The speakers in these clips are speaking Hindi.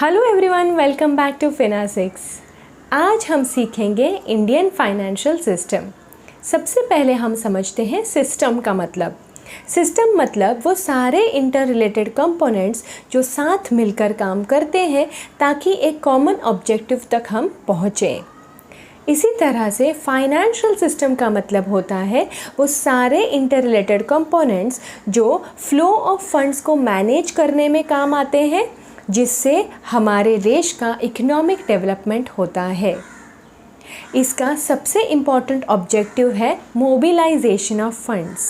Hello everyone, welcome back to फिनासिक्स। आज हम सीखेंगे इंडियन फाइनेंशियल सिस्टम। सबसे पहले हम समझते हैं सिस्टम का मतलब। सिस्टम मतलब वो सारे इंटर रिलेटेड कंपोनेंट्स जो साथ मिलकर काम करते हैं ताकि एक कॉमन ऑब्जेक्टिव तक हम पहुँचें। इसी तरह से फाइनेंशियल सिस्टम का मतलब होता है वो सारे इंटर रिलेटेड कंपोनेंट्स जो फ्लो ऑफ फंड्स को मैनेज करने में काम आते हैं, जिससे हमारे देश का इकोनॉमिक डेवलपमेंट होता है। इसका सबसे इम्पॉर्टेंट ऑब्जेक्टिव है मोबिलाइजेशन ऑफ फंड्स।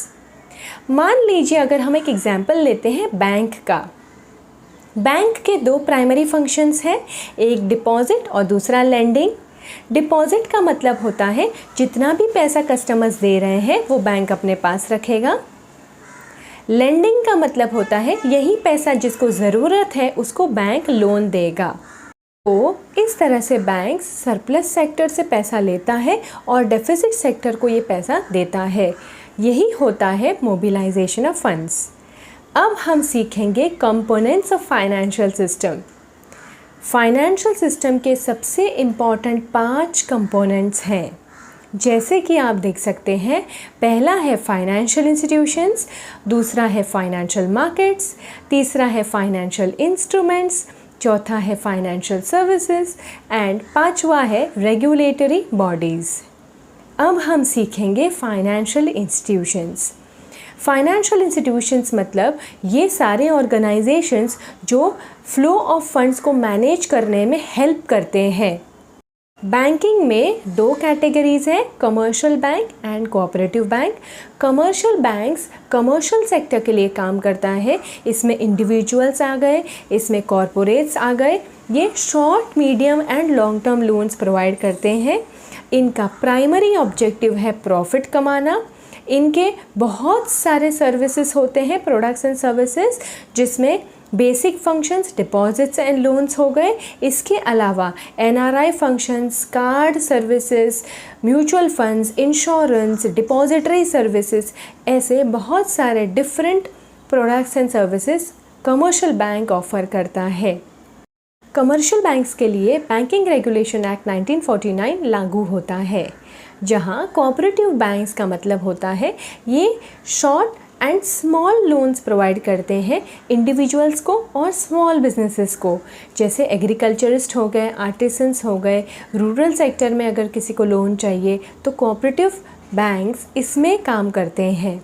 मान लीजिए अगर हम एक एग्जांपल लेते हैं बैंक का। बैंक के दो प्राइमरी फंक्शंस हैं, एक डिपॉजिट और दूसरा लेंडिंग। डिपॉजिट का मतलब होता है जितना भी पैसा कस्टमर्स दे रहे हैं वो बैंक अपने पास रखेगा। लेंडिंग का मतलब होता है यही पैसा जिसको ज़रूरत है उसको बैंक लोन देगा। तो इस तरह से बैंक सरप्लस सेक्टर से पैसा लेता है और डेफिसिट सेक्टर को ये पैसा देता है। यही होता है मोबिलाइजेशन ऑफ फंड्स। अब हम सीखेंगे components of financial system. Financial system के सबसे इम्पॉर्टेंट 5 कंपोनेंट्स हैं, जैसे कि आप देख सकते हैं। पहला है फाइनेंशियल इंस्टीट्यूशंस, दूसरा है फाइनेंशियल मार्केट्स, तीसरा है फाइनेंशियल इंस्ट्रूमेंट्स, चौथा है फाइनेंशियल सर्विसेज एंड पांचवा है रेगुलेटरी बॉडीज़। अब हम सीखेंगे फाइनेंशियल इंस्टीट्यूशंस। फाइनेंशियल इंस्टीट्यूशंस मतलब ये सारे ऑर्गेनाइजेशंस जो फ्लो ऑफ फंड्स को मैनेज करने में हेल्प करते हैं। बैंकिंग में 2 कैटेगरीज हैं, commercial bank and cooperative bank. Commercial banks commercial sector के लिए काम करता है। इसमें इंडिविजुअल्स आ गए, इसमें कॉरपोरेट्स आ गए। ये short, medium and long term loans provide करते हैं। इनका प्राइमरी ऑब्जेक्टिव है प्रॉफिट कमाना। इनके बहुत सारे सर्विसेज होते हैं, प्रोडक्ट्स एंड सर्विसेज, जिसमें basic functions deposits and loans हो गए। इसके अलावा NRI functions, card services, mutual funds, insurance, depository services, ऐसे बहुत सारे different products and services commercial bank offer करता है। कमर्शियल बैंक्स के लिए बैंकिंग रेगुलेशन एक्ट 1949 लागू होता है, जहां कोऑपरेटिव बैंक्स का मतलब होता है ये short and small loans provide करते हैं इंडिविजुअल्स को और स्मॉल बिजनेसेस को, जैसे एग्रीकल्चरिस्ट हो गए, आर्टिसंस हो गए। रूरल सेक्टर में अगर किसी को लोन चाहिए तो कोऑपरेटिव बैंक्स इसमें काम करते हैं।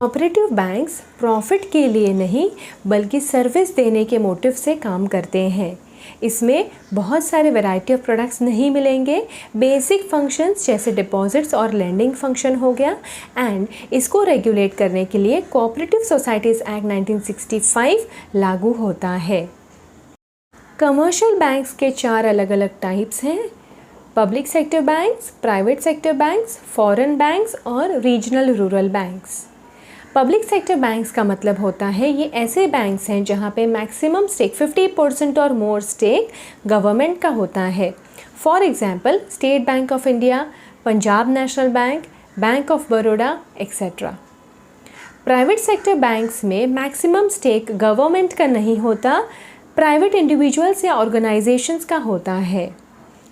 कोऑपरेटिव बैंक्स प्रॉफिट के लिए नहीं बल्कि सर्विस देने के मोटिव से काम करते हैं। इसमें बहुत सारे वैरायटी ऑफ प्रोडक्ट्स नहीं मिलेंगे। बेसिक फंक्शंस जैसे डिपॉजिट्स और लेंडिंग फंक्शन हो गया, एंड इसको रेगुलेट करने के लिए कोऑपरेटिव सोसाइटीज़ एक्ट 1965 लागू होता है। कमर्शियल बैंक्स के 4 अलग अलग टाइप्स हैं, public sector banks, private sector banks, foreign banks और regional rural banks. Public sector banks का मतलब होता है ये ऐसे बैंक्स हैं जहाँ पे मैक्सिमम स्टेक 50% और मोर स्टेक गवर्नमेंट का होता है। For example state bank of India, Punjab national bank, bank of Baroda etcetera. Private sector banks में मैक्सिमम स्टेक गवर्नमेंट का नहीं होता, प्राइवेट इंडिविजुअल्स या ऑर्गेनाइजेशंस का होता है।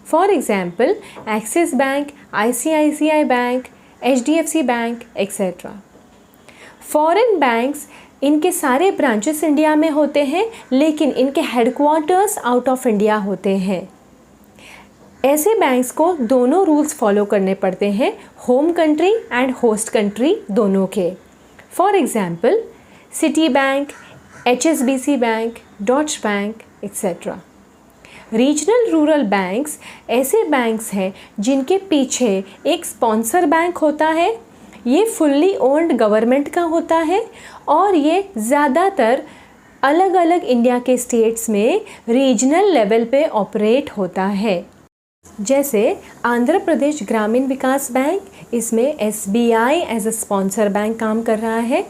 For example axis bank, ICICI bank, HDFC bank etcetera. Foreign banks, इनके सारे ब्रांचेस इंडिया में होते हैं लेकिन इनके हेडक्वार्टर्स आउट ऑफ इंडिया होते हैं। ऐसे बैंक्स को दोनों रूल्स फॉलो करने पड़ते हैं, home country and host country दोनों के। For example Citi bank, HSBC bank, Deutsche bank etcetera. Regional rural banks ऐसे बैंक्स हैं जिनके पीछे एक स्पॉन्सर बैंक होता है। ये फुल्ली ओन्ड गवर्नमेंट का होता है और ये ज़्यादातर अलग अलग इंडिया के स्टेट्स में रीजनल लेवल पे ऑपरेट होता है। जैसे आंध्र प्रदेश ग्रामीण विकास बैंक, इसमें SBI as a sponsor bank काम कर रहा है।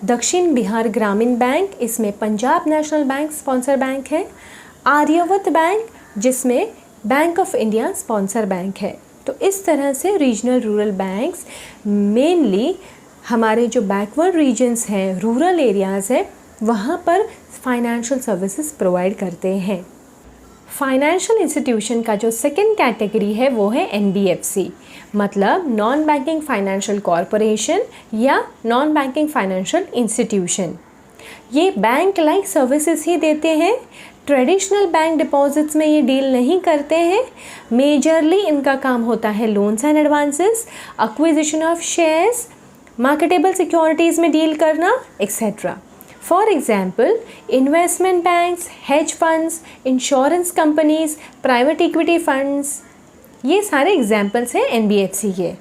दक्षिण बिहार ग्रामीण बैंक, इसमें Punjab national bank sponsor bank है। आर्यव्रत बैंक, जिसमें bank of India sponsor bank है। तो इस तरह से रीजनल रूरल बैंक्स मेनली हमारे जो बैकवर्ड रीजन्स हैं, रूरल एरियाज़ हैं, वहाँ पर फाइनेंशियल सर्विसेज प्रोवाइड करते हैं। फाइनेंशियल इंस्टीट्यूशन का जो सेकंड कैटेगरी है वो है NBFC, मतलब नॉन बैंकिंग फाइनेंशियल कॉरपोरेशन या नॉन बैंकिंग फाइनेंशियल इंस्टीट्यूशन। ये बैंक लाइक सर्विसेज ही देते हैं, ट्रेडिशनल बैंक डिपॉजिट्स में ये डील नहीं करते हैं। मेजरली इनका काम होता है loans and advances, acquisition of shares, marketable securities में डील करना, etcetera. For example investment banks, hedge funds, insurance companies, private equity funds, ये सारे एग्जाम्पल्स हैं NBFC के।